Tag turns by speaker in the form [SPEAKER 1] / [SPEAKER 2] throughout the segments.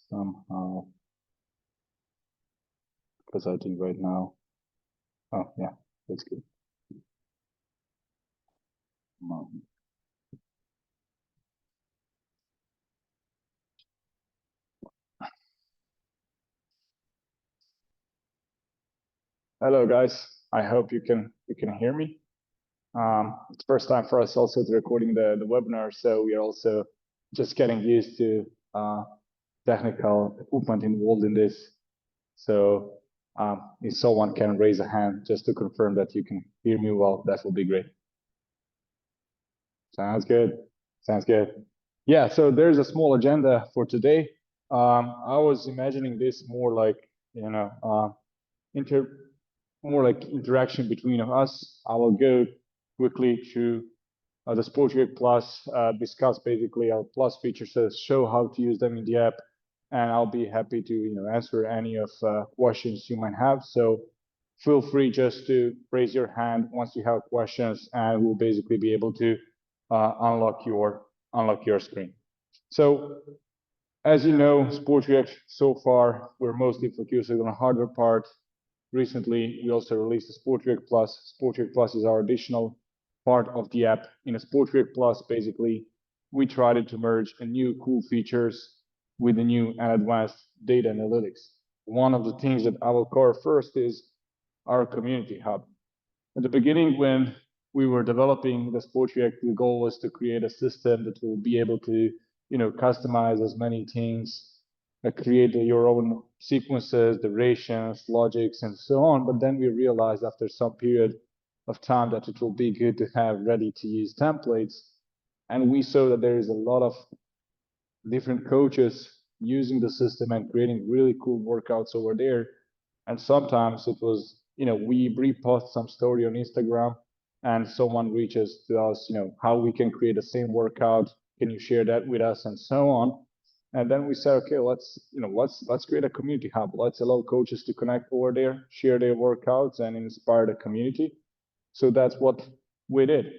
[SPEAKER 1] somehow, because I think right now, oh yeah, that's good. Hello guys, I hope you can hear me. It's first time for us also to recording the webinar, so we are also just getting used to technical equipment involved in this. So if someone can raise a hand just to confirm that you can hear me well, that will be great. Sounds good. Sounds good. Yeah, so there's a small agenda for today. I was imagining this more like, you know, more like interaction between us. I will go quickly through the Sportreact Plus, discuss basically our Plus features, show how to use them in the app, and I'll be happy to answer any of questions you might have. So feel free just to raise your hand once you have questions, and we'll basically be able to unlock your screen. So as you know, Sportreact so far we're mostly focusing on the hardware part. Recently, we also released the Sportreact Plus. Sportreact Plus is our additional part of the app. In a Sportreact Plus, basically, we tried to merge a new cool features with the new and advanced data analytics. One of the things that I will cover first is our community hub. At the beginning, when we were developing the Sportreact, the goal was to create a system that will be able to, customize as many things, create your own sequences, durations, logics, and so on. But then we realized after some period of time that it will be good to have ready-to-use templates. And we saw that there is a lot of different coaches using the system and creating really cool workouts over there. And sometimes it was, we repost some story on Instagram and someone reaches to us, how we can create the same workout. Can you share that with us and so on? And then we said, okay, let's create a community hub. Let's allow coaches to connect over there, share their workouts, and inspire the community. So that's what we did.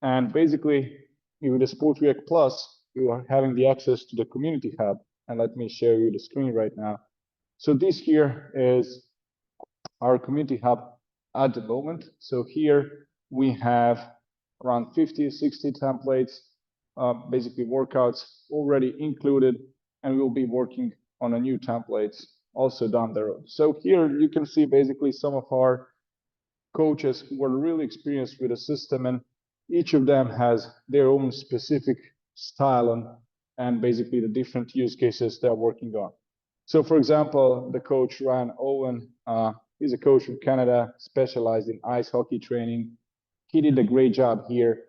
[SPEAKER 1] And basically, with the Sportreact Plus, you are having the access to the community hub. And let me show you the screen right now. So this here is our community hub at the moment. So here we have around 50, 60 templates, basically workouts already included, and we'll be working on a new templates also down the road. So here you can see basically some of our coaches who are really experienced with the system, and each of them has their own specific style and basically the different use cases they're working on. So for example, the coach Ryan Owen, he's a coach from Canada, specialized in ice hockey training. He did a great job here.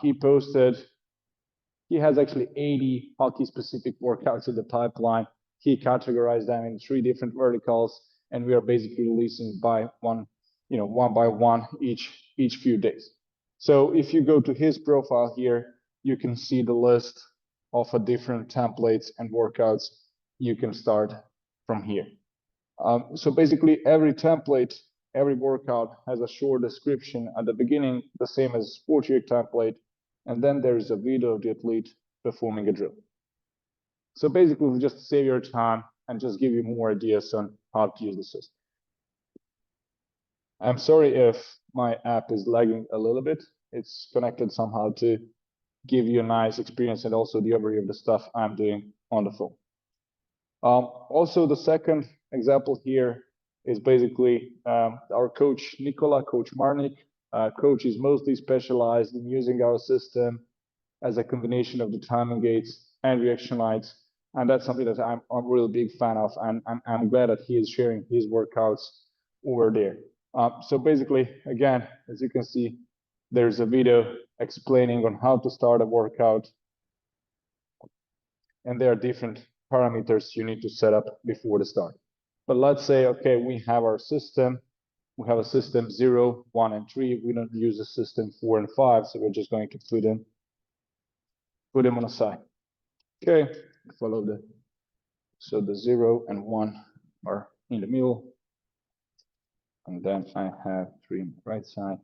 [SPEAKER 1] He has actually 80 hockey-specific workouts in the pipeline. He categorized them in 3 different verticals, and we are basically releasing by one by one each few days. So if you go to his profile here, you can see the list of different templates and workouts. You can start from here. So basically every template, every workout has a short description at the beginning, the same as a Sportreact template, and then there is a video of the athlete performing a drill. So basically, we'll just save your time and just give you more ideas on how to use the system. I'm sorry if my app is lagging a little bit. It's connected somehow to give you a nice experience and also the overview of the stuff I'm doing on the phone. Also, the second example here is basically our coach, Nicola, Coach Marnik. Coach is mostly specialized in using our system as a combination of the timing gates and reaction lights. And that's something that I'm a really big fan of. And I'm glad that he is sharing his workouts over there. So basically, again, as you can see, there's a video explaining on how to start a workout. And there are different parameters you need to set up before the start. But let's say, okay, we have our system. We have a system 0, 1, and 3. We don't use a system 4 and 5, so we're just going to put them on a side. Okay, follow so the 0 and 1 are in the middle. And then I have 3 on the right side,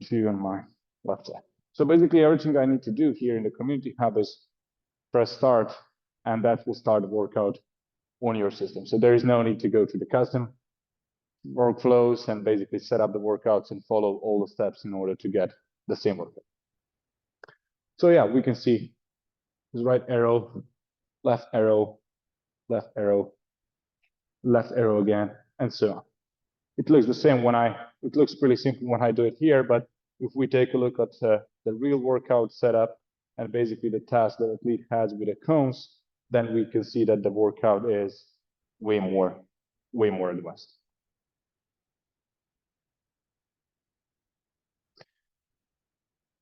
[SPEAKER 1] 2 on my left side. So basically everything I need to do here in the community hub is press start, and that will start the workout on your system. So there is no need to go to the custom workflows and basically set up the workouts and follow all the steps in order to get the same workout. So yeah, we can see this right arrow, left arrow, left arrow, left arrow again, and so on. It looks the same it looks pretty simple when I do it here, but if we take a look at the real workout setup and basically the task that athlete has with the cones, then we can see that the workout is way more advanced.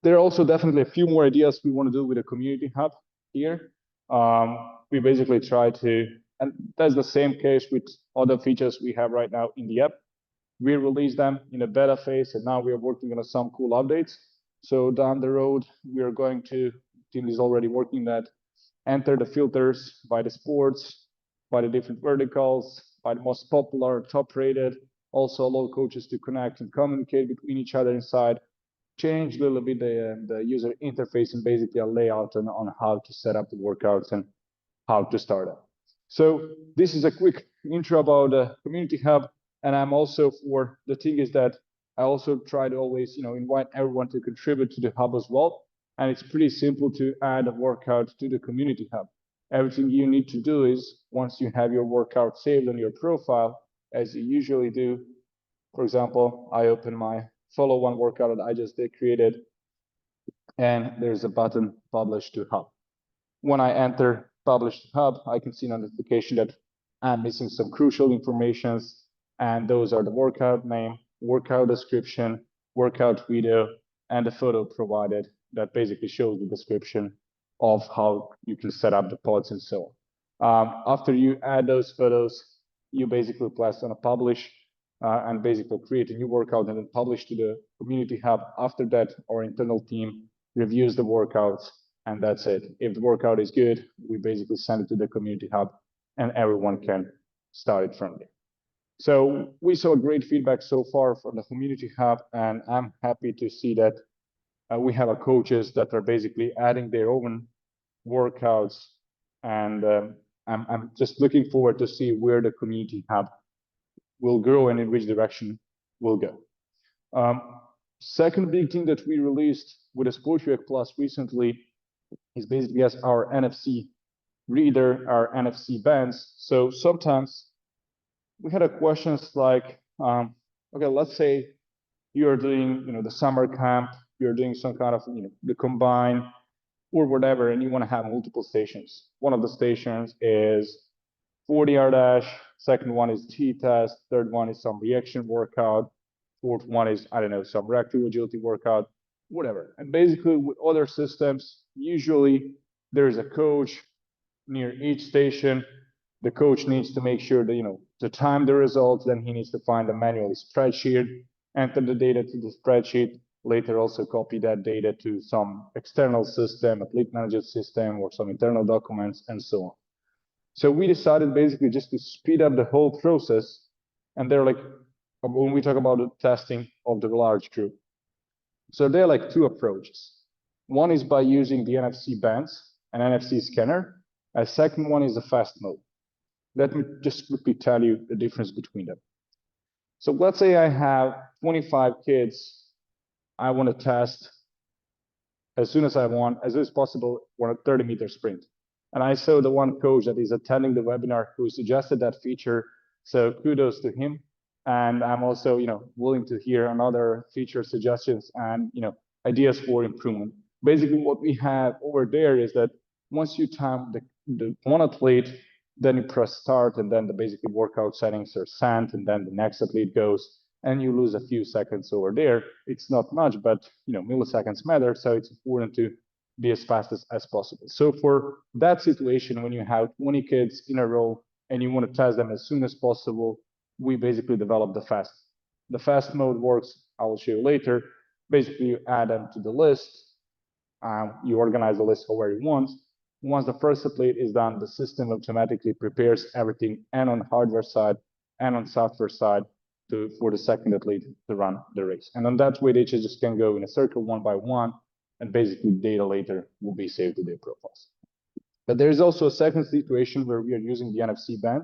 [SPEAKER 1] There are also definitely a few more ideas we want to do with the community hub here. We basically try to, and that's the same case with other features we have right now in the app. We released them in a beta phase, and now we are working on some cool updates. So down the road, we are going to, team is already working that, enter the filters by the sports, by the different verticals, by the most popular, top rated, also allow coaches to connect and communicate between each other inside, change a little bit the user interface and basically a layout on how to set up the workouts and how to start it. So this is a quick intro about the community hub. And I'm also the thing is that I also try to always, invite everyone to contribute to the hub as well. And it's pretty simple to add a workout to the community hub. Everything you need to do is once you have your workout saved on your profile, as you usually do, for example, I open my follow one workout that I just created, and there's a button publish to hub. When I enter publish to hub, I can see a notification that I'm missing some crucial informations, and those are the workout name, workout description, workout video, and the photo provided that basically shows the description of how you can set up the pods and so on. After you add those photos, you basically press on a publish and basically create a new workout and then publish to the community hub. After that, our internal team reviews the workouts, and that's it. If the workout is good, we basically send it to the community hub, and everyone can start it from there. So we saw great feedback so far from the community hub, and I'm happy to see that we have coaches that are basically adding their own workouts, and I'm just looking forward to see where the community hub will grow and in which direction will go. Second big thing that we released with the Sportreact Plus recently is basically as our NFC reader, our NFC bands. So sometimes we had questions like, okay, let's say you're doing, the summer camp, you're doing some kind of, the combine or whatever, and you want to have multiple stations. One of the stations is 40-yard dash, second one is T-test, third one is some reaction workout, fourth one is, I don't know, some reactive agility workout, whatever. And basically with other systems, usually there is a coach near each station. The coach needs to make sure that, to time the results, then he needs to find a manual spreadsheet, enter the data to the spreadsheet, later also copy that data to some external system, athlete manager system, or some internal documents, and so on. So we decided basically just to speed up the whole process. And they're like, when we talk about the testing of the large group. So there are like two approaches. One is by using the NFC bands, an NFC scanner. A second one is a fast mode. Let me just quickly tell you the difference between them. So let's say I have 25 kids. I want to test as soon as possible, on a 30-meter sprint. And I saw the one coach that is attending the webinar who suggested that feature. So kudos to him. And I'm also, willing to hear another feature suggestions and, ideas for improvement. Basically, what we have over there is that once you time the one athlete, then you press start, and then the basically workout settings are sent, and then the next athlete goes, and you lose a few seconds over there. It's not much, but milliseconds matter, so it's important to be as fast as possible. So for that situation, when you have 20 kids in a row and you want to test them as soon as possible, we basically develop the fast. The fast mode works, I will show you later. Basically, you add them to the list. You organize the list however you want. Once the first athlete is done, the system automatically prepares everything, and on hardware side and on software side, for the second athlete to run the race. And on that way, they just can go in a circle one by one, and basically data later will be saved to their profiles. But there is also a second situation where we are using the NFC band.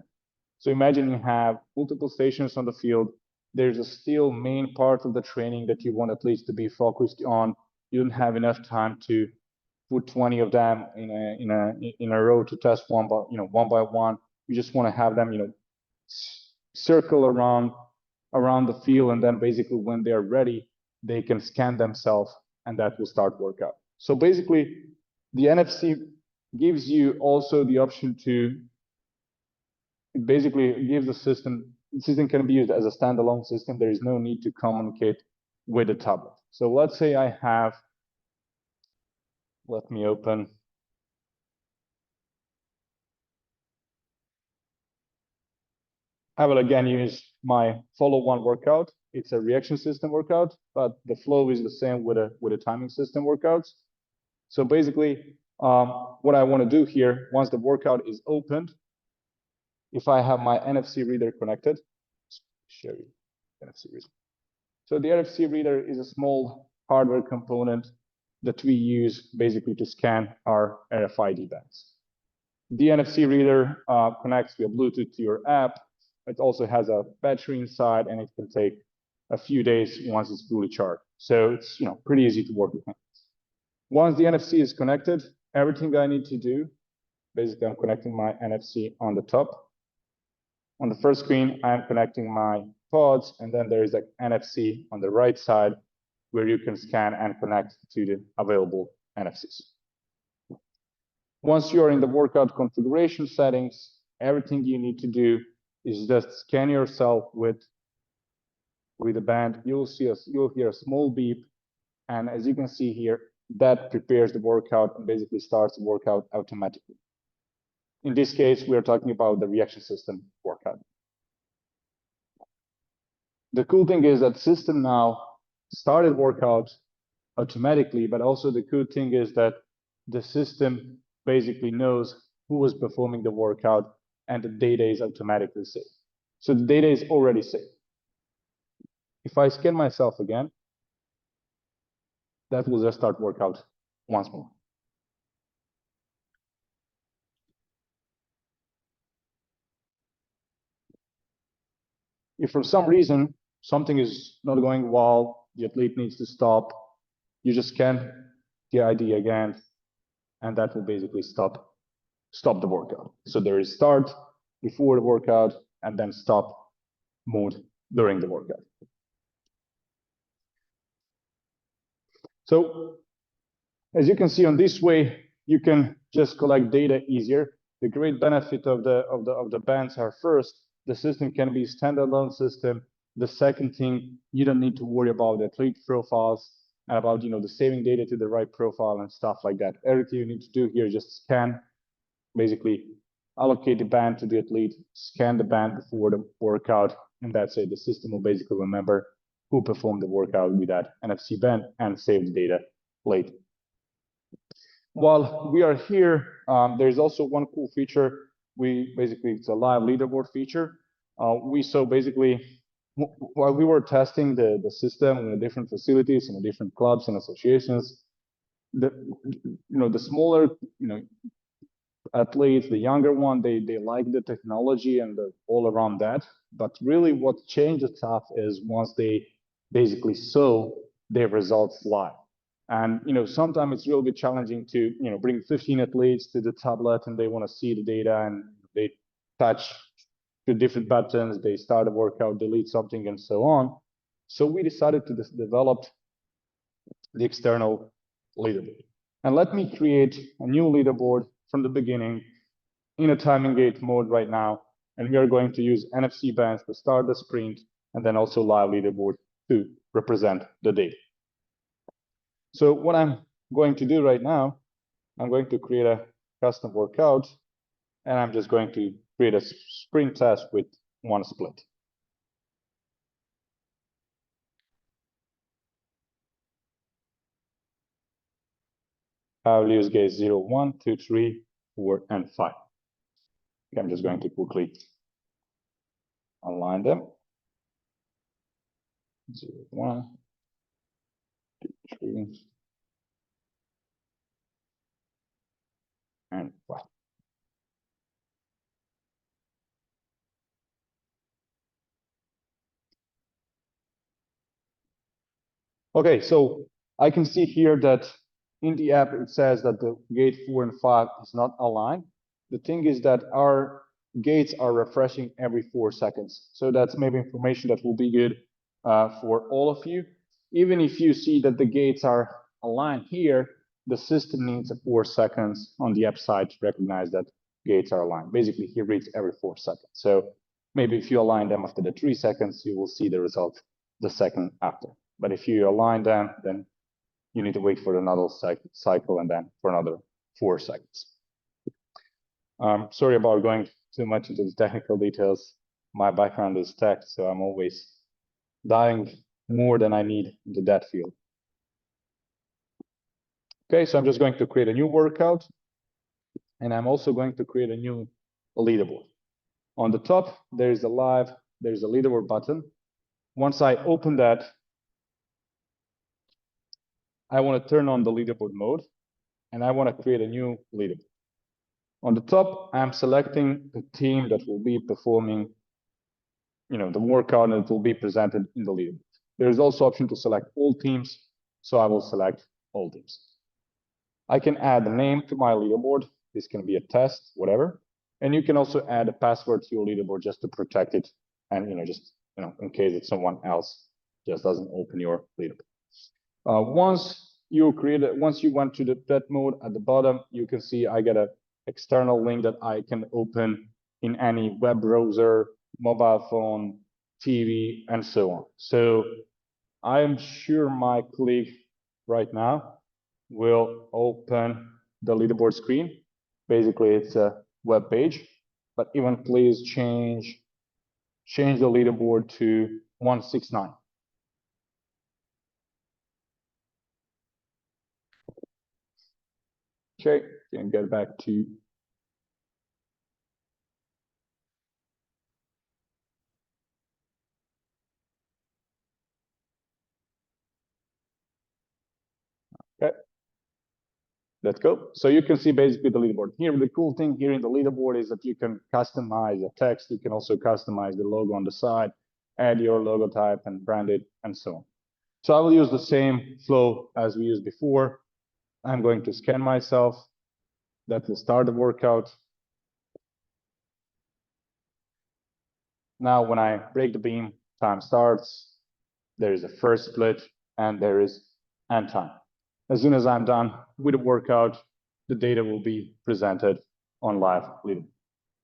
[SPEAKER 1] So imagine you have multiple stations on the field. There's a still main part of the training that you want athletes to be focused on. You don't have enough time to put 20 of them in a row to test one by one. You just want to have them circle around the field, and then basically when they're ready, they can scan themselves, and that will start workout. So basically, the NFC gives you also the option to, it basically gives the system can be used as a standalone system. There is no need to communicate with the tablet. So let's say I have, let me open. I will again use my follow one workout. It's a reaction system workout, but the flow is the same with a timing system workouts. So basically, what I want to do here, once the workout is opened, if I have my NFC reader connected, show you NFC reader. So the NFC reader is a small hardware component that we use basically to scan our RFID bands. The NFC reader connects via Bluetooth to your app. It also has a battery inside, and it can take a few days once it's fully charged. So it's pretty easy to work with. Once the NFC is connected, everything I need to do, basically I'm connecting my NFC on the top. On the first screen, I'm connecting my pods, and then there is an NFC on the right side where you can scan and connect to the available NFCs. Once you're in the workout configuration settings, everything you need to do is just scan yourself with the band. You'll hear a small beep, and as you can see here, that prepares the workout and basically starts the workout automatically. In this case, we are talking about the reaction system workout. The cool thing is that system now started workout automatically, but also the cool thing is that the system basically knows who was performing the workout, and the data is automatically saved. So the data is already saved. If I scan myself again, that will just start workout once more. If for some reason something is not going well, the athlete needs to stop, you just scan the ID again, and that will basically stop the workout. So there is start before the workout and then stop mode during the workout. So as you can see, on this way, you can just collect data easier. The great benefit of the bands are, first, the system can be a standalone system. The second thing, you don't need to worry about the athlete profiles and about the saving data to the right profile and stuff like that. Everything you need to do here is just scan, basically allocate the band to the athlete, scan the band before the workout, and that's it. The system will basically remember who performed the workout with that NFC band and save the data later. While we are here, there's also one cool feature. It's a live leaderboard feature. We saw basically, while we were testing the system in the different facilities, in the different clubs and associations, the smaller athletes, the younger one, they like the technology and all around that. But really, what changed the stuff is once they basically saw their results live. And sometimes it's really challenging to bring 15 athletes to the tablet, and they want to see the data, and they touch the different buttons, they start a workout, delete something, and so on. So we decided to develop the external leaderboard. And let me create a new leaderboard from the beginning in a time engaged mode right now. And we are going to use NFC bands to start the sprint, and then also live leaderboard to represent the data. So what I'm going to do right now, I'm going to create a custom workout, and I'm just going to create a sprint test with one split. I'll use gauge 0, 1, 2, 3, 4, and 5. Okay, I'm just going to quickly align them. 0, 1, 2, 3, and 5. Okay, so I can see here that in the app, it says that the gate 4 and 5 is not aligned. The thing is that our gates are refreshing every 4 seconds. So that's maybe information that will be good for all of you. Even if you see that the gates are aligned here, the system needs a 4 seconds on the app side to recognize that gates are aligned. Basically, he reads every 4 seconds. So maybe if you align them after the 3 seconds, you will see the result the second after. But if you align them, then you need to wait for another cycle and then for another 4 seconds. Sorry about going too much into the technical details. My background is tech, so I'm always diving more than I need into that field. Okay, so I'm just going to create a new workout, and I'm also going to create a new leaderboard. On the top, there's a leaderboard button. Once I open that, I want to turn on the leaderboard mode, and I want to create a new leaderboard. On the top, I'm selecting the team that will be performing, the workout, and it will be presented in the leaderboard. There's also option to select all teams, so I will select all teams. I can add a name to my leaderboard. This can be a test, whatever. And you can also add a password to your leaderboard just to protect it, and in case that someone else just doesn't open your leaderboard. Once you went to that mode, at the bottom, you can see I get an external link that I can open in any web browser, mobile phone, TV, and so on. So I am sure my colleague right now will open the leaderboard screen. Basically, it's a web page, but even please change the leaderboard to 169. Okay, can get back to okay. Let's go. So you can see basically the leaderboard. Here, the cool thing here in the leaderboard is that you can customize the text. You can also customize the logo on the side, add your logo type and brand it, and so on. So I will use the same flow as we used before. I'm going to scan myself. That will start the workout. Now, when I break the beam, time starts. There is a first split, and there is end time. As soon as I'm done with the workout, the data will be presented on live leaderboard.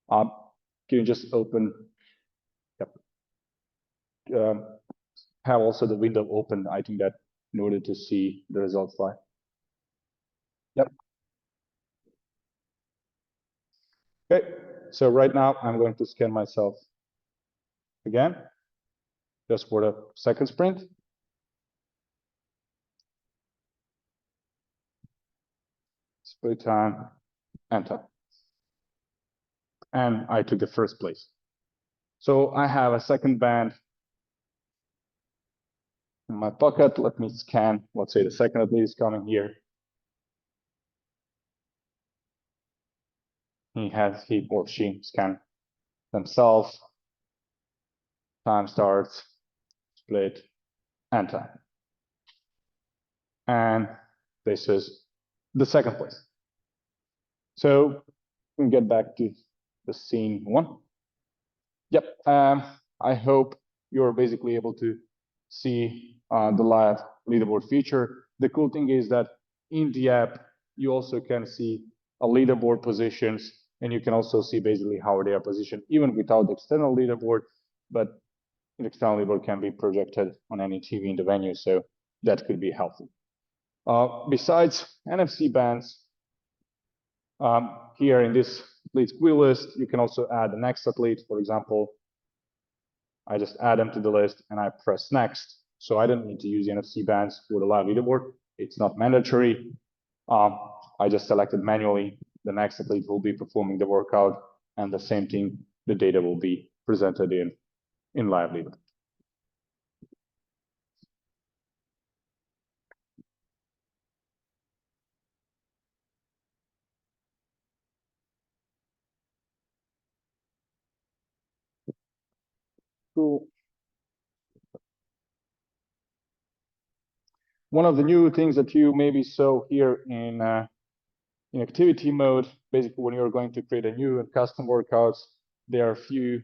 [SPEAKER 1] Can you just open? Yep. Have also the window open. I think that in order to see the results live. Yep. Okay. So right now I'm going to scan myself again, just for the second sprint. Split time, enter. And I took the first place. So I have a second band in my pocket. Let me scan, let's say the second athlete is coming here. He or she scan themselves. Time starts, split, enter. And this is the second place. So we can get back to the scene one. Yep, I hope you're basically able to see the live leaderboard feature. The cool thing is that in the app, you also can see a leaderboard positions, and you can also see basically how they are positioned, even without the external leaderboard, but an external leaderboard can be projected on any TV in the venue, so that could be helpful. Besides NFC bands, here in this athlete wheel list, you can also add the next athlete. For example, I just add them to the list and I press next. So I don't need to use the NFC bands for the live leaderboard. It's not mandatory. I just selected manually. The next athlete will be performing the workout, and the same thing, the data will be presented in live leaderboard. Cool. One of the new things that you maybe saw here in activity mode, basically when you're going to create a new and custom workouts, there are a few,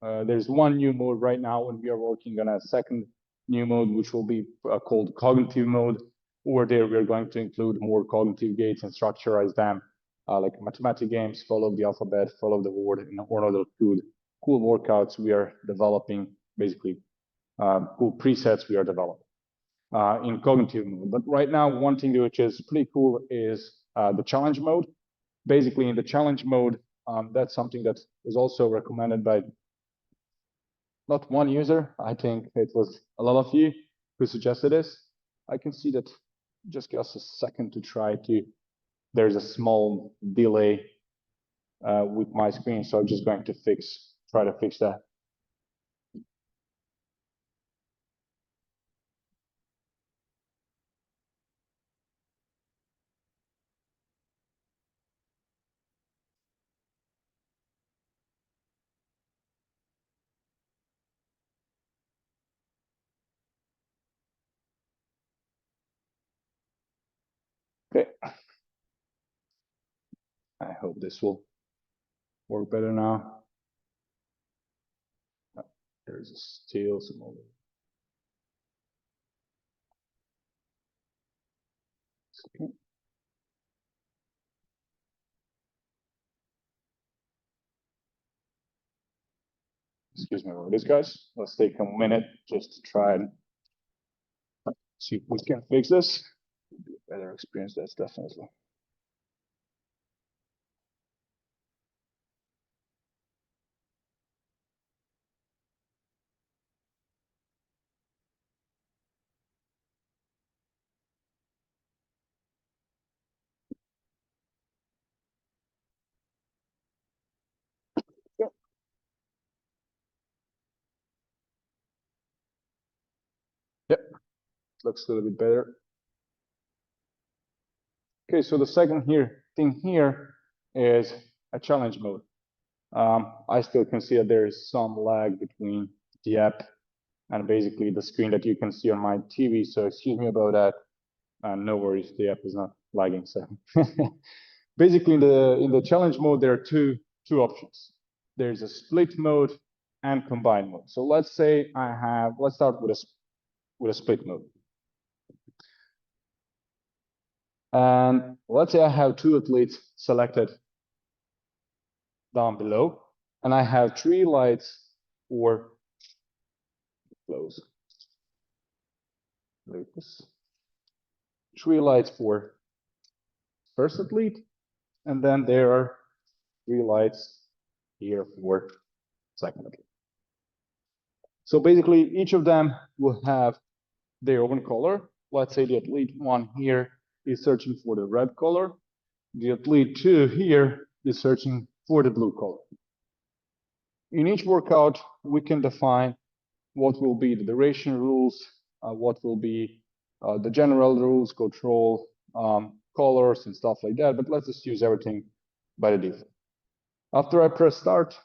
[SPEAKER 1] there's one new mode right now, and we are working on a second new mode, which will be called cognitive mode. Over there, we're going to include more cognitive gates and structurize them, like mathematic games, follow the alphabet, follow the word, and or other cool workouts we are developing, basically cool presets we are developing in cognitive mode. But right now, one thing which is pretty cool is the challenge mode. Basically, in the challenge mode, that's something that was also recommended by not one user. I think it was a lot of you who suggested this. I can see that. Just give us a second to try to. There's a small delay with my screen, so I'm just going to try to fix that. Okay. I hope this will work better now. There's still some more. Okay. Excuse me about this, guys. Let's take a minute just to try and see if we can fix this. Better experience, that's definitely. Yep. Yep. Looks a little bit better. Okay, so the second thing here is a challenge mode. I still can see that there is some lag between the app and basically the screen that you can see on my TV. So excuse me about that. No worries, the app is not lagging. So basically, in the challenge mode, there are two options. There's a split mode and combined mode. So let's say let's start with a split mode. And let's say I have 2 athletes selected down below, and I have 3 lights for close. 3 lights for first athlete, and then there are 3 lights here for second athlete. So basically, each of them will have their own color. Let's say the athlete 1 here is searching for the red color. The athlete 2 here is searching for the blue color. In each workout, we can define what will be the duration rules, what will be the general rules, control, colors, and stuff like that. But let's just use everything by the default. After I press start,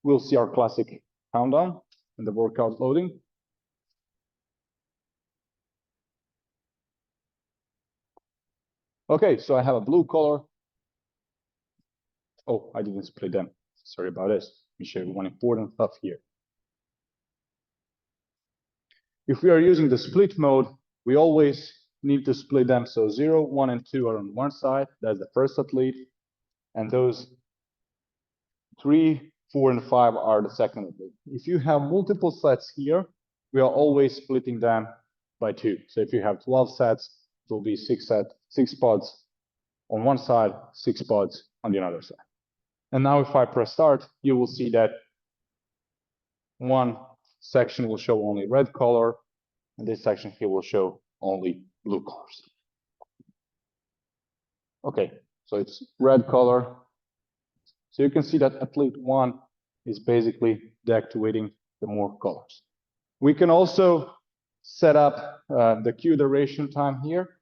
[SPEAKER 1] we'll see our classic countdown and the workout loading. Okay, so I have a blue color. Oh, I didn't split them. Sorry about this. Let me show you one important stuff here. If we are using the split mode, we always need to split them. So 0, 1, and 2 are on one side. That's the first athlete. And those 3, 4, and 5 are the second athlete. If you have multiple sets here, we are always splitting them by 2. So if you have 12 sets, it will be 6 pods on one side, 6 pods on the other side. And now if I press start, you will see that one section will show only red color, and this section here will show only blue colors. Okay, so it's red color. So you can see that athlete 1 is basically deactivating the more colors. We can also set up the queue duration time here.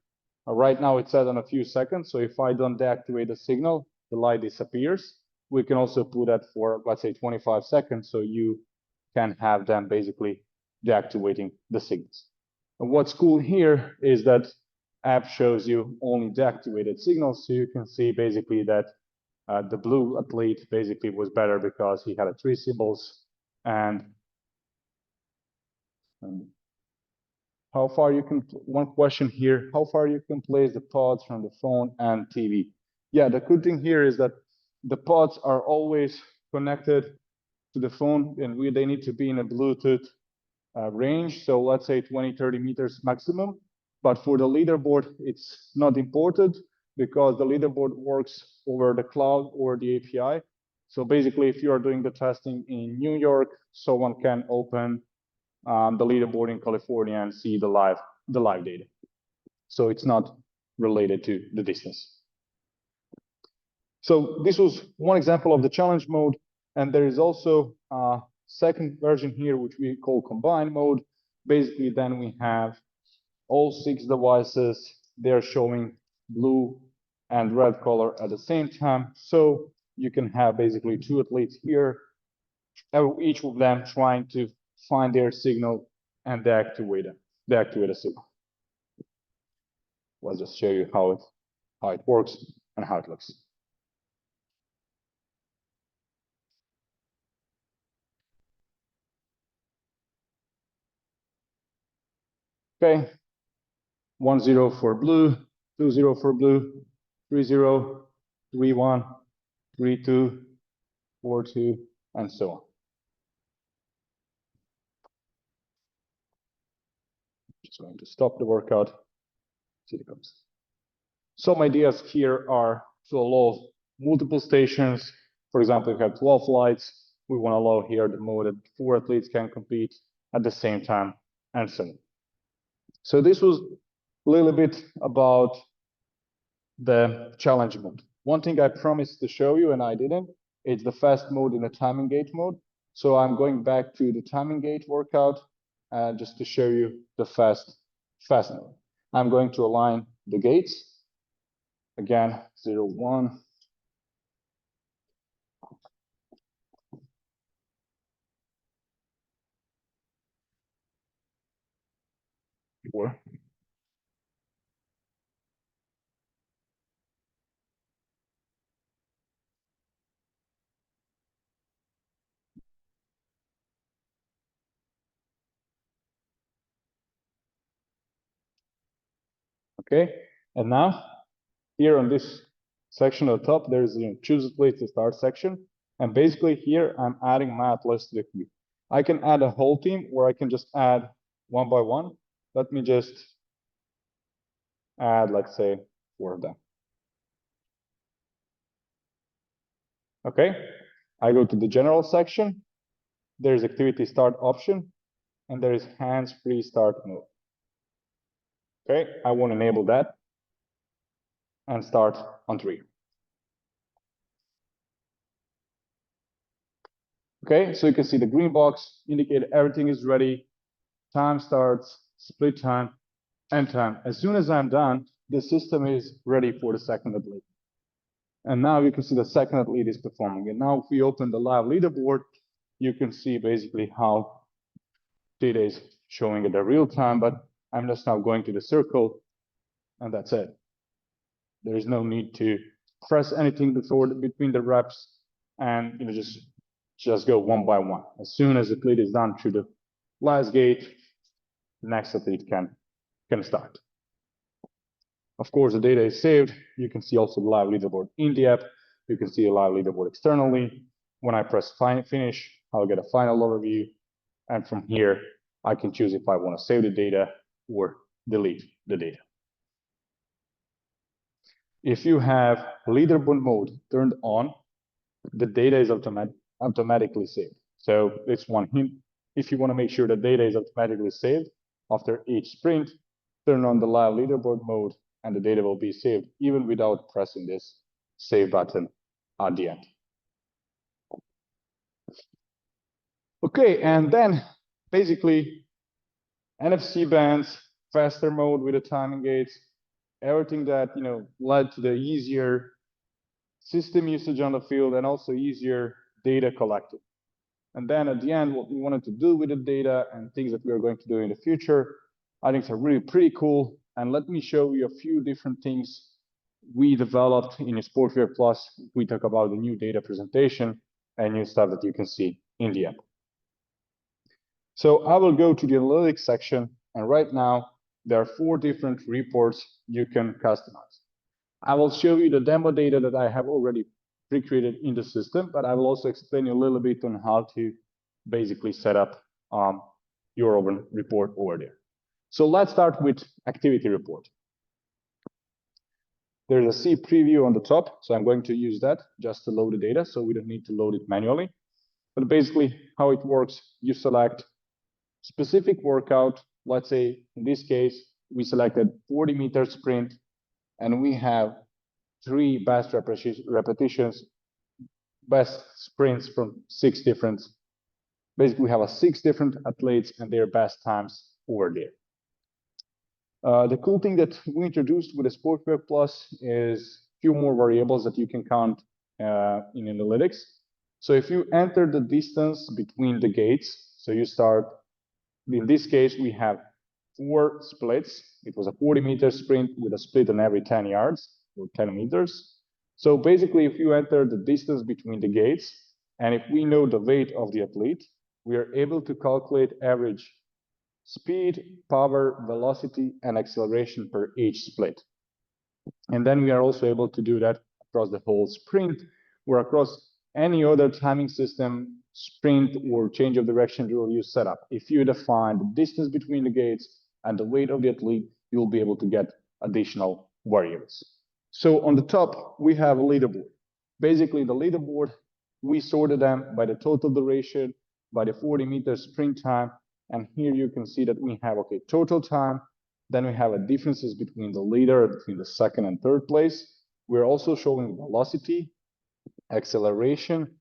[SPEAKER 1] Right now it's set on a few seconds, so if I don't deactivate the signal, the light disappears. We can also put that for, let's say, 25 seconds, so you can have them basically deactivating the signals. And what's cool here is that app shows you only deactivated signals, so you can see basically that the blue athlete basically was better because he had 3 symbols, and how far you can, one question here, how far you can place the pods from the phone and TV. Yeah, the good thing here is that the pods are always connected to the phone, and they need to be in a Bluetooth range. So let's say 20, 30 meters maximum. But for the leaderboard, it's not important because the leaderboard works over the cloud or the API. So basically, if you are doing the testing in New York, someone can open the leaderboard in California and see the live data. So it's not related to the distance. So this was one example of the challenge mode. And there is also a second version here, which we call combined mode. Basically, then we have all 6 devices. They're showing blue and red color at the same time. So you can have basically 2 athletes here, each of them trying to find their signal and deactivate a signal. Let's just show you how it works and how it looks. Okay, 1-0 for blue, 2-0 for blue, 3-0, 3-1, 3-2, 4-2, and so on. Just going to stop the workout. See it comes. Some ideas here are to allow multiple stations. For example, if you have 12 lights, we want to allow here the mode that 4 athletes can compete at the same time, and so on. So this was a little bit about the challenge mode. One thing I promised to show you and I didn't, it's the fast mode in the time engage mode. So I'm going back to the time engage workout just to show you the fast mode. I'm going to align the gates. Again, 0, 1. Four. Okay, and now here on this section at the top, there's choose a place to start section. And basically here, I'm adding my athletes to the queue. I can add a whole team or I can just add one by one. Let me just add, let's say, 4 of them. Okay, I go to the general section. There's activity start option, and there is hands-free start mode. Okay, I want to enable that and start on 3. Okay, so you can see the green box indicate everything is ready. Time starts, split time, end time. As soon as I'm done, the system is ready for the second athlete. And now you can see the second athlete is performing. And now if we open the live leaderboard, you can see basically how data is showing at the real time, but I'm just now going to the circle and that's it. There is no need to press anything between the reps and just go one by one. As soon as the athlete is done through the last gate, the next athlete can start. Of course, the data is saved. You can see also the live leaderboard in the app. You can see a live leaderboard externally. When I press finish, I'll get a final overview. And from here, I can choose if I want to save the data or delete the data. If you have leaderboard mode turned on, the data is automatically saved. So it's one hint. If you want to make sure the data is automatically saved after each sprint, turn on the live leaderboard mode and the data will be saved even without pressing this save button at the end. Okay, and then basically NFC bands, faster mode with the timing gates, everything that led to the easier system usage on the field and also easier data collected. And then at the end, what we wanted to do with the data and things that we are going to do in the future, I think it's really pretty cool. And let me show you a few different things we developed in Sportreact Plus. We talk about the new data presentation and new stuff that you can see in the app. So I will go to the analytics section, and right now there are 4 different reports you can customize. I will show you the demo data that I have already pre-created in the system, but I will also explain you a little bit on how to basically set up your own report over there. So let's start with activity report. There's a C preview on the top, so I'm going to use that just to load the data, so we don't need to load it manually. But basically, how it works, you select specific workout. Let's say, in this case, we selected 40-meter sprint, and we have 3 best repetitions, best sprints from 6 different. Basically, we have 6 different athletes and their best times over there. The cool thing that we introduced with the Sportreact Plus is a few more variables that you can count in analytics. So if you enter the distance between the gates, so you start, in this case, we have 4 splits. It was a 40-meter sprint with a split on every 10 yards or 10 meters. So basically, if you enter the distance between the gates, and if we know the weight of the athlete, we are able to calculate average speed, power, velocity, and acceleration per each split. And then we are also able to do that across the whole sprint, or across any other timing system, sprint, or change of direction rule you set up. If you define the distance between the gates and the weight of the athlete, you'll be able to get additional variables. So on the top, we have a leaderboard. Basically, the leaderboard, we sorted them by the total duration, by the 40-meter sprint time, and here you can see that we have, okay, total time, then we have a differences between the leader, between the 2nd and 3rd place. We're also showing velocity, acceleration,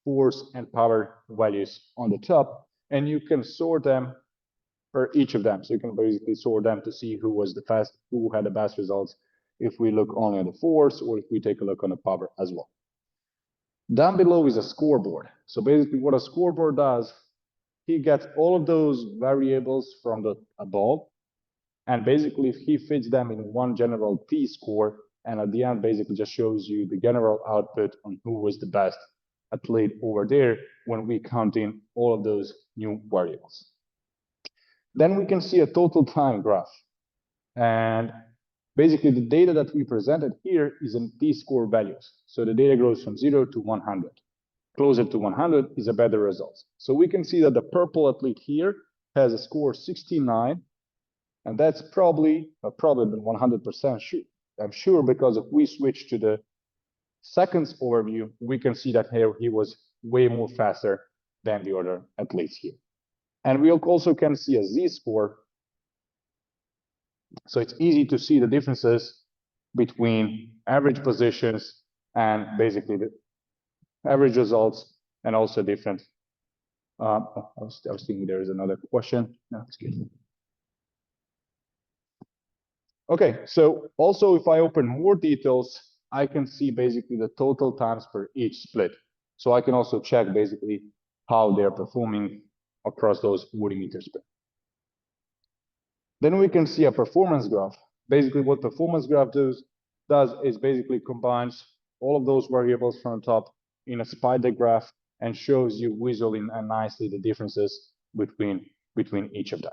[SPEAKER 1] force, and power values on the top, and you can sort them for each of them. So you can basically sort them to see who was the best, who had the best results, if we look only at the force, or if we take a look on the power as well. Down below is a scoreboard. So basically what a scoreboard does, he gets all of those variables from the above, and basically if he fits them in one general T-score, and at the end basically just shows you the general output on who was the best athlete over there when we count in all of those new variables. Then we can see a total time graph, and basically the data that we presented here is in T-score values. So the data goes from 0 to 100. Closer to 100 is a better result. So we can see that the purple athlete here has a score 69, and that's probably been 100% sure. I'm sure, because if we switch to the seconds overview, we can see that here he was way more faster than the other athletes here. And we also can see a Z-score. So it's easy to see the differences between average positions and basically the average results, and also different. I was thinking there is another question. No, it's good. Okay, so also if I open more details, I can see basically the total times per each split. So I can also check basically how they're performing across those 40-meter split. Then we can see a performance graph. Basically what performance graph does is basically combines all of those variables from the top in a spider graph and shows you visually and nicely the differences between each of them.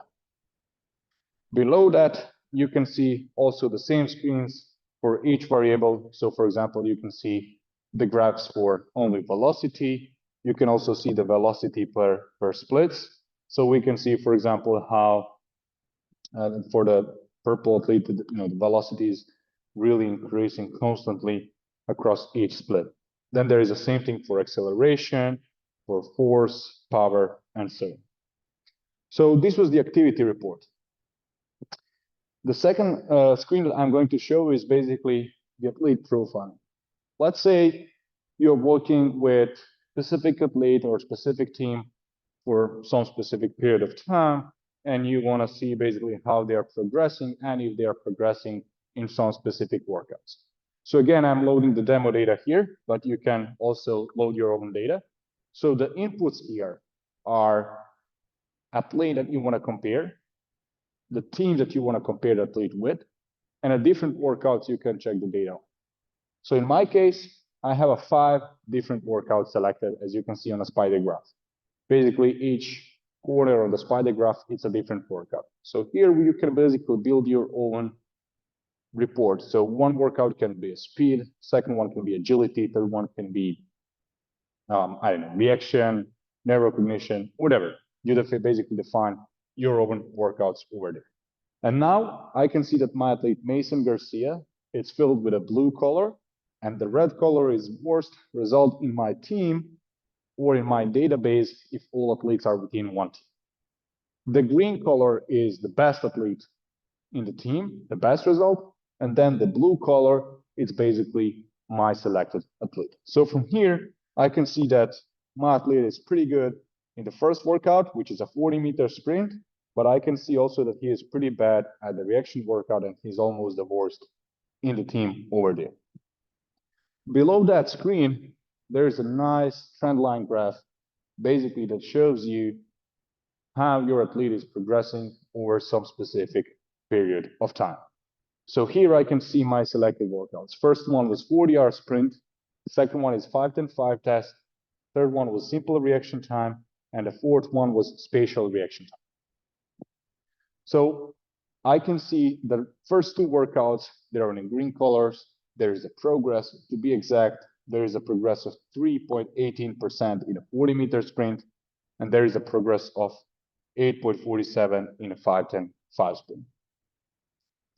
[SPEAKER 1] Below that, you can see also the same screens for each variable. So for example, you can see the graphs for only velocity. You can also see the velocity per splits. So we can see, for example, how for the purple athlete, the velocity is really increasing constantly across each split. Then there is the same thing for acceleration, for force, power, and so on. So this was the activity report. The second screen that I'm going to show is basically the athlete profiling. Let's say you're working with specific athlete or specific team for some specific period of time, and you want to see basically how they are progressing and if they are progressing in some specific workouts. So again, I'm loading the demo data here, but you can also load your own data. So the inputs here are athlete that you want to compare, the team that you want to compare the athlete with, and at different workouts, you can check the data. So in my case, I have 5 different workouts selected, as you can see on a spider graph. Basically, each corner of the spider graph, it's a different workout. So here you can basically build your own report. So one workout can be a speed, second one can be agility, third one can be, I don't know, reaction, nerve recognition, whatever. You basically define your own workouts over there. And now I can see that my athlete Mason Garcia, it's filled with a blue color, and the red color is worst result in my team or in my database if all athletes are within one team. The green color is the best athlete in the team, the best result, and then the blue color is basically my selected athlete. So from here, I can see that my athlete is pretty good in the first workout, which is a 40-meter sprint, but I can see also that he is pretty bad at the reaction workout, and he's almost the worst in the team over there. Below that screen, there's a nice trend line graph, basically that shows you how your athlete is progressing over some specific period of time. So here I can see my selected workouts. First one was 40-hour sprint. Second one is 5-10-5 test. Third one was simple reaction time. And the fourth one was spatial reaction time. So I can see the first 2 workouts, they are in green colors. There is a progress. To be exact, there is a progress of 3.18% in a 40-meter sprint. And there is a progress of 8.47 in a 5-10-5 sprint.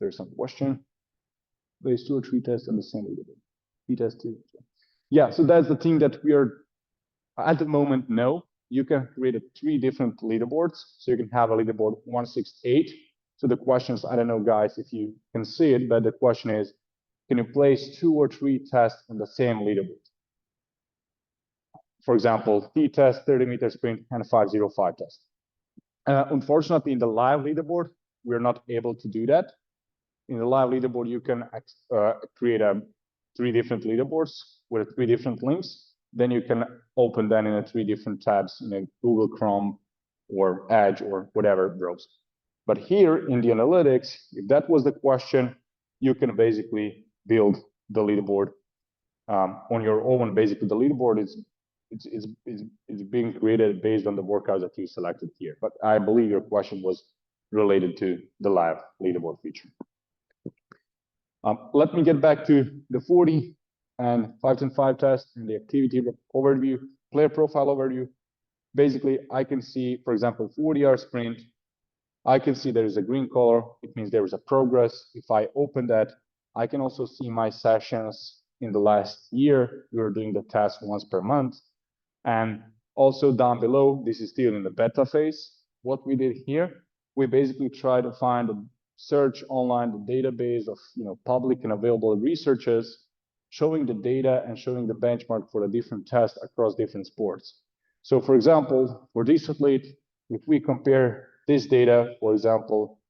[SPEAKER 1] There's some question. There's 2 or 3 tests on the same leaderboard. T-test 2. Yeah, so that's the thing that we are at the moment. No, you can create 3 different leaderboards. So you can have a leaderboard 168. So the questions, I don't know, guys, if you can see it, but the question is, can you place 2 or 3 tests on the same leaderboard? For example, T-test, 30-meter sprint, and a 505 test. Unfortunately, in the live leaderboard, we're not able to do that. In the live leaderboard, you can create 3 different leaderboards with 3 different links. Then you can open them in 3 different tabs in a Google Chrome or Edge or whatever browser. But here in the analytics, if that was the question, you can basically build the leaderboard on your own. Basically, the leaderboard is being created based on the workouts that you selected here. But I believe your question was related to the live leaderboard feature. Let me get back to the 40 and 5-10-5 test and the activity overview, player profile overview. Basically, I can see, for example, 40-hour sprint. I can see there is a green color. It means there is a progress. If I open that, I can also see my sessions in the last year. We were doing the test once per month. And also down below, this is still in the beta phase. What we did here, we basically tried to find a search online the database of public and available researchers showing the data and showing the benchmark for the different tests across different sports. So for example, for this athlete, if we compare this data, for example,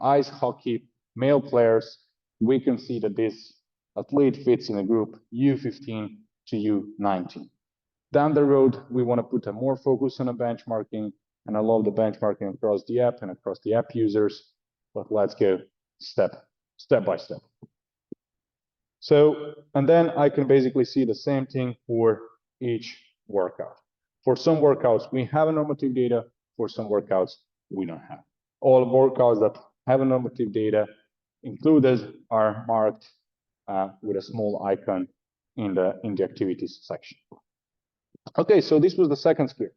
[SPEAKER 1] ice hockey, male players, we can see that this athlete fits in a group U15 to U19. Down the road, we want to put a more focus on a benchmarking, and I love the benchmarking across the app and across the app users. But let's go step by step. So, and then I can basically see the same thing for each workout. For some workouts, we have a normative data. For some workouts, we don't have. All workouts that have a normative data included are marked with a small icon in the activities section. Okay, so this was the second screen.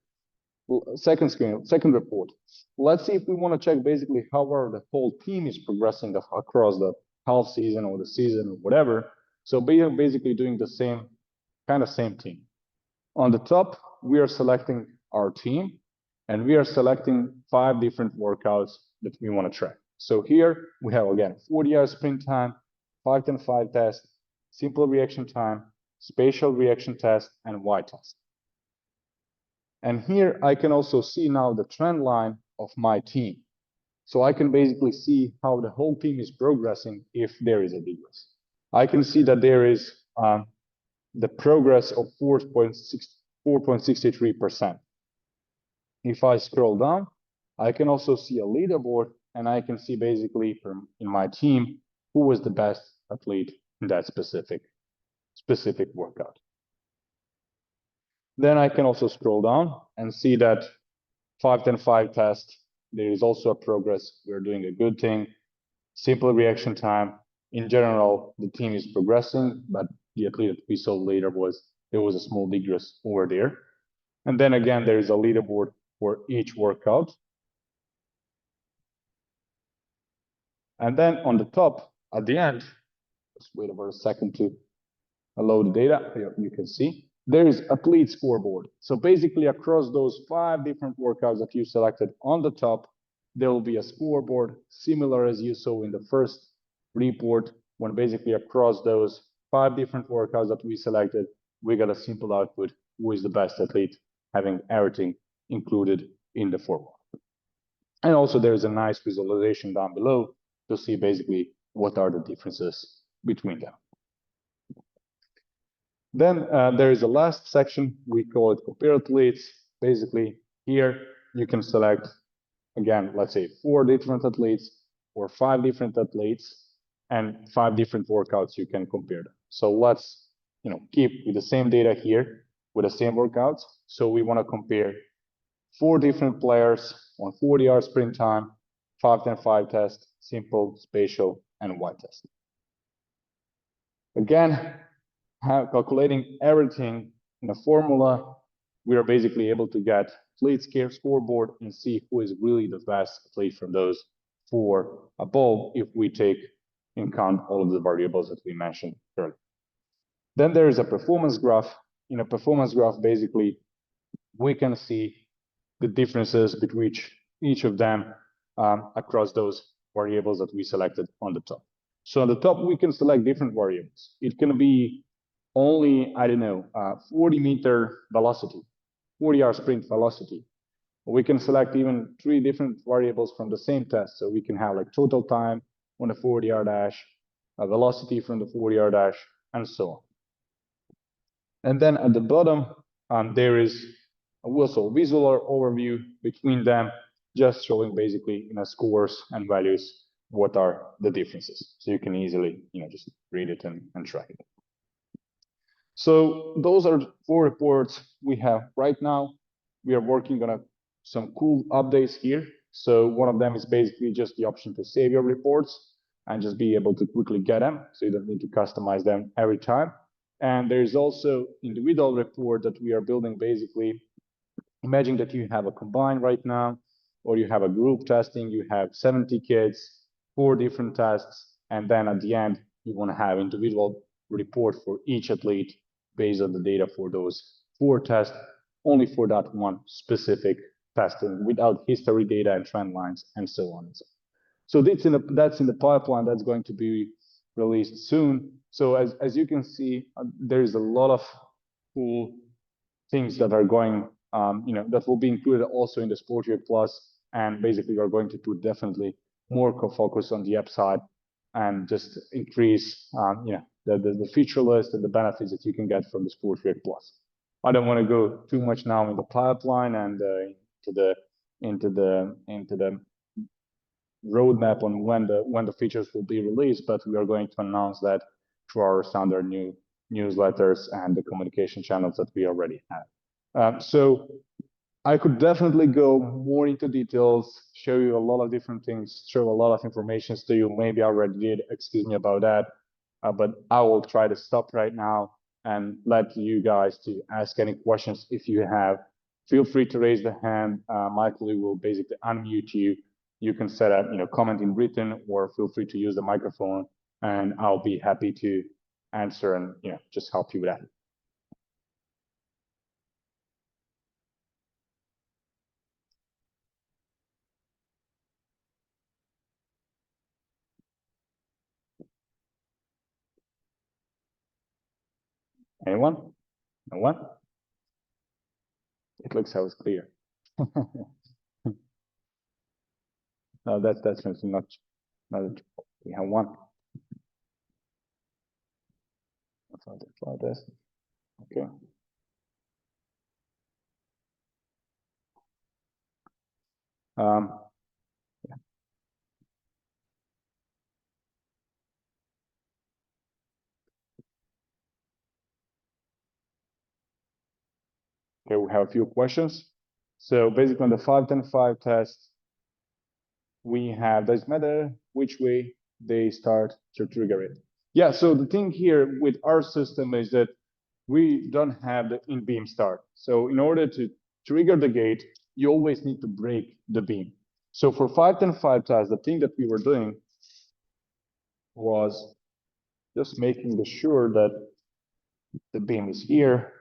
[SPEAKER 1] Second report. Let's see if we want to check basically how the whole team is progressing across the half season or the season or whatever. So we are basically doing the same thing. On the top, we are selecting our team, and we are selecting 5 different workouts that we want to track. So here we have again 40-hour sprint time, 5-10-5 test, simple reaction time, spatial reaction test, and Y test. And here I can also see now the trend line of my team. So I can basically see how the whole team is progressing if there is a regress. I can see that there is the progress of 4.63%. If I scroll down, I can also see a leaderboard and I can see basically from in my team who was the best athlete in that specific workout. Then I can also scroll down and see that 5-10-5 test, there is also a progress. We're doing a good thing. Simple reaction time. In general, the team is progressing, but the athlete that we saw later there was a small digress over there. And then again, there is a leaderboard for each workout. And then on the top, at the end, just wait about a second to load the data. Here you can see there is athlete scoreboard. So basically across those 5 different workouts that you selected on the top, there will be a scoreboard similar as you saw in the first report, when basically across those 5 different workouts that we selected, we got a simple output, who is the best athlete, having everything included in the formula. And also there's a nice visualization down below to see basically what are the differences between them. Then there is a last section, we call it compare athletes. Basically here you can select, again, let's say 4 different athletes or 5 different athletes and 5 different workouts you can compare them. So let's keep with the same data here with the same workouts. So we want to compare 4 different players on 40-hour sprint time, 5-10-5 test, simple, spatial, and Y test. Again, calculating everything in a formula, we are basically able to get athlete scoreboard and see who is really the best athlete from those 4 above if we take in account all of the variables that we mentioned earlier. Then there is a performance graph. In a performance graph, basically, we can see the differences between each of them across those variables that we selected on the top. So on the top, we can select different variables. It can be only, 40-meter velocity, 40-hour sprint velocity. We can select even 3 different variables from the same test. So we can have like total time on the 40-hour dash, velocity from the 40-hour dash, and so on. And then at the bottom, there is also a visual overview between them, just showing basically scores and values what are the differences. So you can easily just read it and track it. So those are 4 reports we have right now. We are working on some cool updates here. So one of them is basically just the option to save your reports and just be able to quickly get them, so you don't need to customize them every time. And there's also individual report that we are building. Basically, imagine that you have a combine right now, or you have a group testing, you have 70 kids, 4 different tests, and then at the end, you want to have individual report for each athlete based on the data for those 4 tests, only for that one specific testing, without history data and trend lines and so on and so on. So that's in the pipeline. That's going to be released soon. So as you can see, there's a lot of cool things that are going, that will be included also in the Sportreact Plus, and basically are going to put definitely more focus on the app side and just increase, the feature list and the benefits that you can get from the Sportreact Plus. I don't want to go too much now in the pipeline and into the roadmap on when the features will be released, but we are going to announce that through our standard new newsletters and the communication channels that we already have. So I could definitely go more into details, show you a lot of different things, show a lot of information to you. Maybe I already did, excuse me about that, but I will try to stop right now and let you guys to ask any questions if you have. Feel free to raise the hand. Michael will basically unmute you. You can set up, comment in written, or feel free to use the microphone, and I'll be happy to answer and just help you with that. Anyone? No one? It looks how it's clear. No, that's definitely not. We have one. Try this. Okay. Yeah. Okay, we have a few questions. So basically on the 5-10-5 test, we have, doesn't matter which way they start to trigger it. Yeah, so the thing here with our system is that we don't have the in-beam start. So in order to trigger the gate, you always need to break the beam. So for 5-10-5 test, the thing that we were doing was just making sure that the beam is here.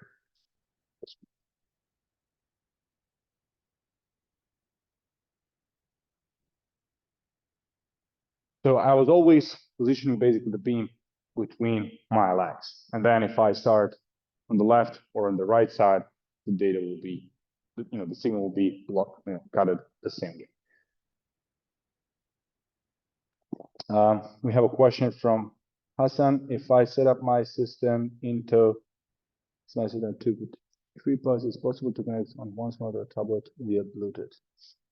[SPEAKER 1] So I was always positioning basically the beam between my legs. And then if I start on the left or on the right side, the data will be, the signal will be blocked, cutted the same way. We have a question from Hassan. If I set up my system into slice it at 3 plus, it's possible to connect on one smart or tablet via Bluetooth.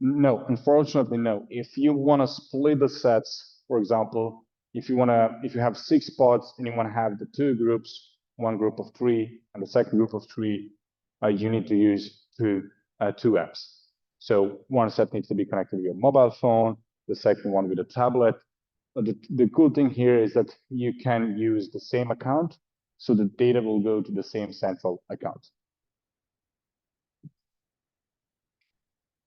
[SPEAKER 1] No, unfortunately, no. If you want to split the sets, for example, if you have 6 spots and you want to have the 2 groups, one group of 3 and the second group of 3, you need to use two apps. So one set needs to be connected to your mobile phone, the second one with a tablet. But the cool thing here is that you can use the same account, so the data will go to the same central account.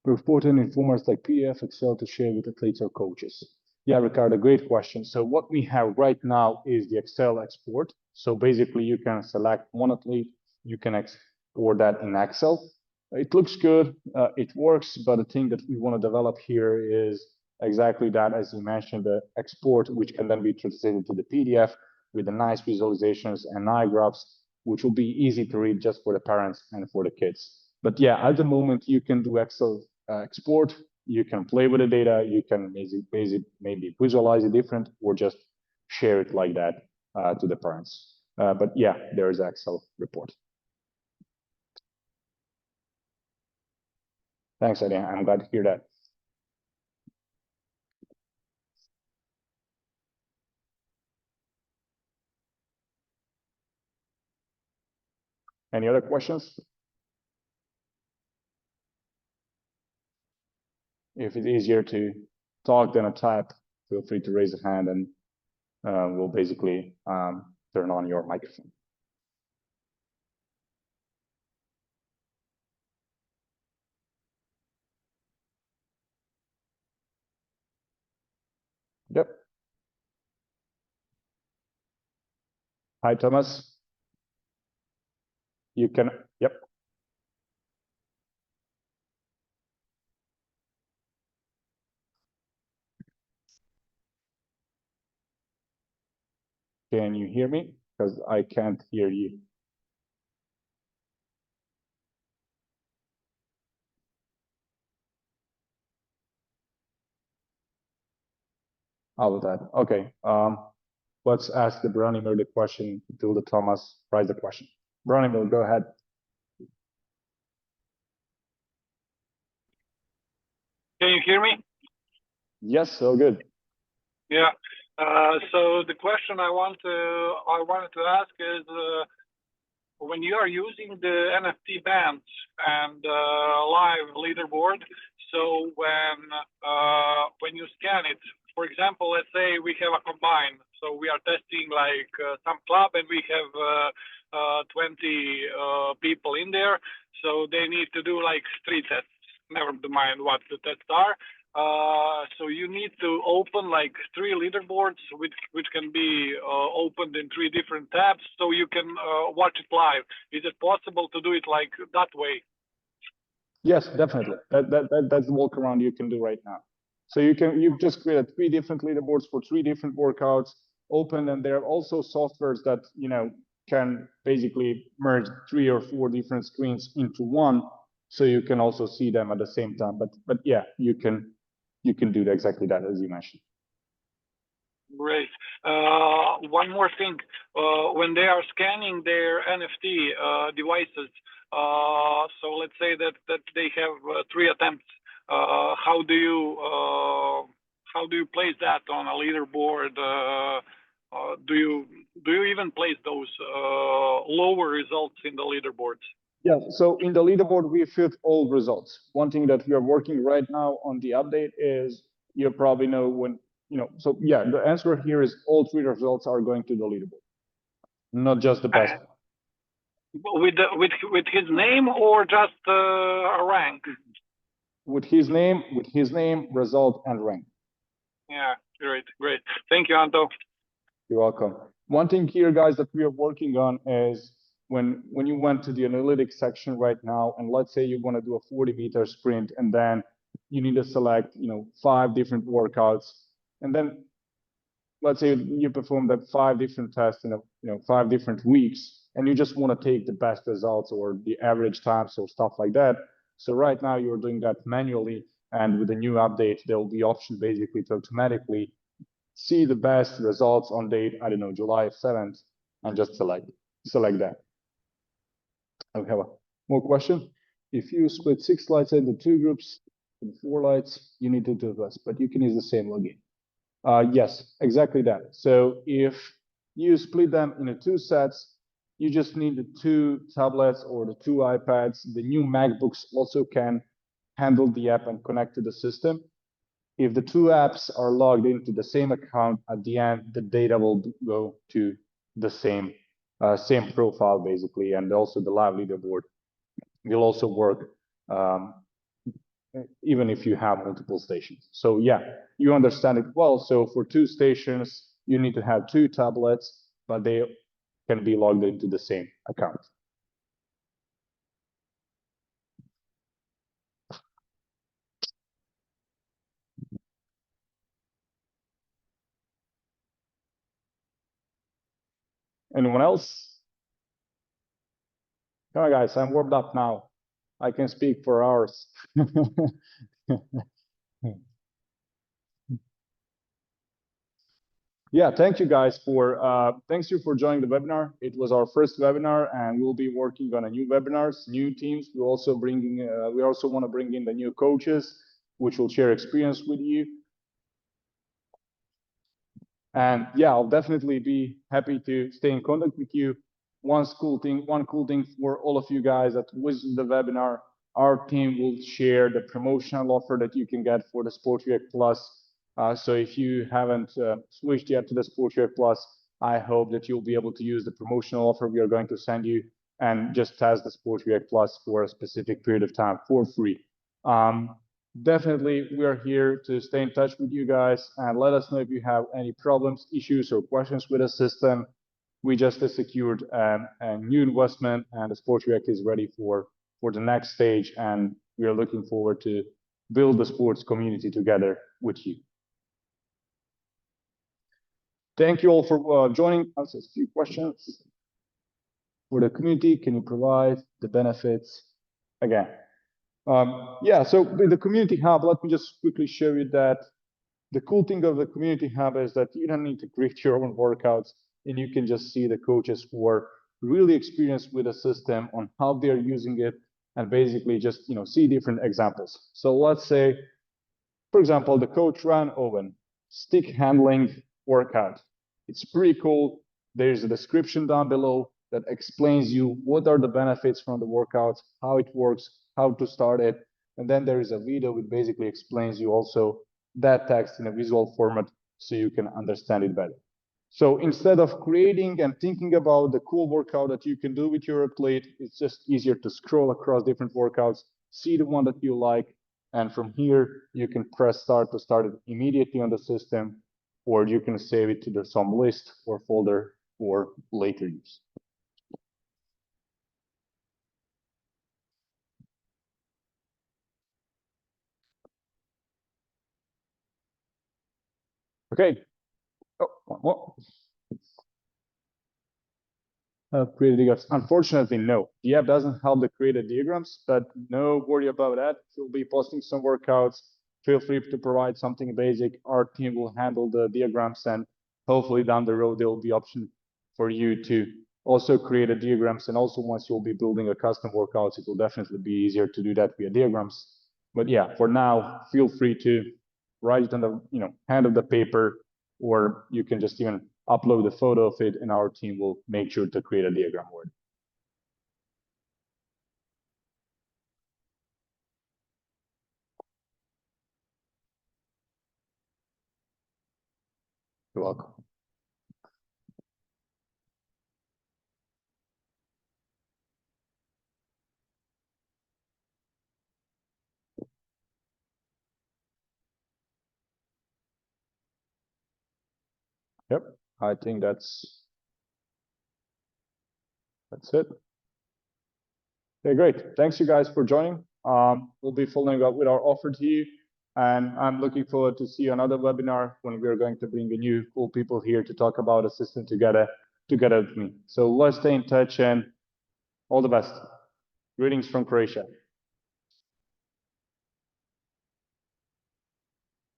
[SPEAKER 1] Reporting in formats like PDF, Excel to share with athletes or coaches. Yeah, Ricardo, great question. So what we have right now is the Excel export. So basically you can select one athlete, you can export that in Excel. It looks good, it works, but the thing that we want to develop here is exactly that, as you mentioned, the export, which can then be translated to the PDF with the nice visualizations and eye graphs, which will be easy to read just for the parents and for the kids. But yeah, at the moment, you can do Excel export, you can play with the data, you can maybe visualize it different, or just share it like that to the parents. But yeah, there is Excel report. Thanks, Eddie. I'm glad to hear that. Any other questions? If it's easier to talk than a type, feel free to raise a hand and we'll basically turn on your microphone. Yep. Hi, Thomas. You can, yep. Can you hear me? Because I can't hear you. All of that. Okay. Let's ask the Branimir the question until the Thomas writes the question. Branimir, go ahead.
[SPEAKER 2] Can you hear me?
[SPEAKER 1] Yes, so good.
[SPEAKER 2] Yeah. So the question I wanted to ask is, when you are using the NFT bands and live leaderboard, so when you scan it, for example, let's say we have a combine, so we are testing like some club and we have 20 people in there, so they need to do like 3 tests. Never mind what the tests are. So you need to open like 3 leaderboards, which can be opened in 3 different tabs, so you can watch it live. Is it possible to do it like that way?
[SPEAKER 1] Yes, definitely. That's the workaround you can do right now. So you've just created 3 different leaderboards for 3 different workouts, open, and there are also softwares that can basically merge 3 or 4 different screens into one, so you can also see them at the same time. But yeah, you can do exactly that as you mentioned.
[SPEAKER 2] Great. One more thing. When they are scanning their NFT devices, so let's say that they have 3 attempts. How do you place that on a leaderboard? Do you even place those lower results in the leaderboards?
[SPEAKER 1] Yeah, so in the leaderboard, we fit all results. One thing that we are working right now on the update is, you probably know when, so yeah, the answer here is all 3 results are going to the leaderboard, not just the best.
[SPEAKER 2] With his name or just a rank?
[SPEAKER 1] With his name, result, and rank.
[SPEAKER 2] Yeah, great. Thank you, Anto.
[SPEAKER 1] You're welcome. One thing here, guys, that we are working on is when you went to the analytics section right now, and let's say you want to do a 40-meter sprint, and then you need to select, 5 different workouts, and then let's say you perform that 5 different tests in 5 different weeks, and you just want to take the best results or the average times or stuff like that. So right now you're doing that manually, and with the new update, there will be option basically to automatically see the best results on date, I don't know, July 7th, and just select that. Okay, have more question. If you split 6 slides into 2 groups and 4 lights, you need to do this, but you can use the same login. Yes, exactly that. So if you split them into 2 sets, you just need the 2 tablets or the 2 iPads. The new MacBooks also can handle the app and connect to the system. If the 2 apps are logged into the same account, at the end, the data will go to the same profile, basically, and also the live leaderboard will also work even if you have multiple stations. So yeah, you understand it well. So for 2 stations, you need to have 2 tablets, but they can be logged into the same account. Anyone else? Come on, guys, I'm warmed up now. I can speak for hours. Yeah, thank you guys thanks you for joining the webinar. It was our first webinar, and we'll be working on a new webinars, new teams. We also want to bring in the new coaches, which will share experience with you. And yeah, I'll definitely be happy to stay in contact with you. One cool thing for all of you guys that visit the webinar, our team will share the promotional offer that you can get for the Sportreact Plus. So if you haven't switched yet to the Sportreact Plus, I hope that you'll be able to use the promotional offer we are going to send you and just test the Sportreact Plus for a specific period of time for free. Definitely, we are here to stay in touch with you guys and let us know if you have any problems, issues, or questions with the system. We just secured a new investment, and the Sportreact is ready for the next stage, and we are looking forward to build the sports community together with you. Thank you all for joining us. A few questions for the community. Can you provide the benefits again? Yeah, so with the community hub, let me just quickly show you that the cool thing of the community hub is that you don't need to create your own workouts, and you can just see the coaches who are really experienced with the system on how they're using it, and basically just see different examples. So let's say, for example, the coach Ran Owen, stick handling workout. It's pretty cool. There's a description down below that explains you what are the benefits from the workouts, how it works, how to start it. And then there is a video which basically explains you also that text in a visual format so you can understand it better. So instead of creating and thinking about the cool workout that you can do with your athlete, it's just easier to scroll across different workouts, see the one that you like, and from here you can press start to start it immediately on the system, or you can save it to some list or folder for later use. Okay. Oh, one more. Create diagrams. Unfortunately, no. The app doesn't help the created diagrams, but no worry about that. We'll be posting some workouts. Feel free to provide something basic. Our team will handle the diagrams, and hopefully down the road, there will be option for you to also create a diagrams. And also once you'll be building a custom workouts, it will definitely be easier to do that via diagrams. But yeah, for now, feel free to write it on the hand of the paper, or you can just even upload a photo of it, and our team will make sure to create a diagram for it. You're welcome. Yep, I think that's it. Okay, great. Thanks you guys for joining. We'll be following up with our offer to you, and I'm looking forward to see another webinar when we're going to bring a new cool people here to talk about a system together with me. So let's stay in touch and all the best. Greetings from Croatia.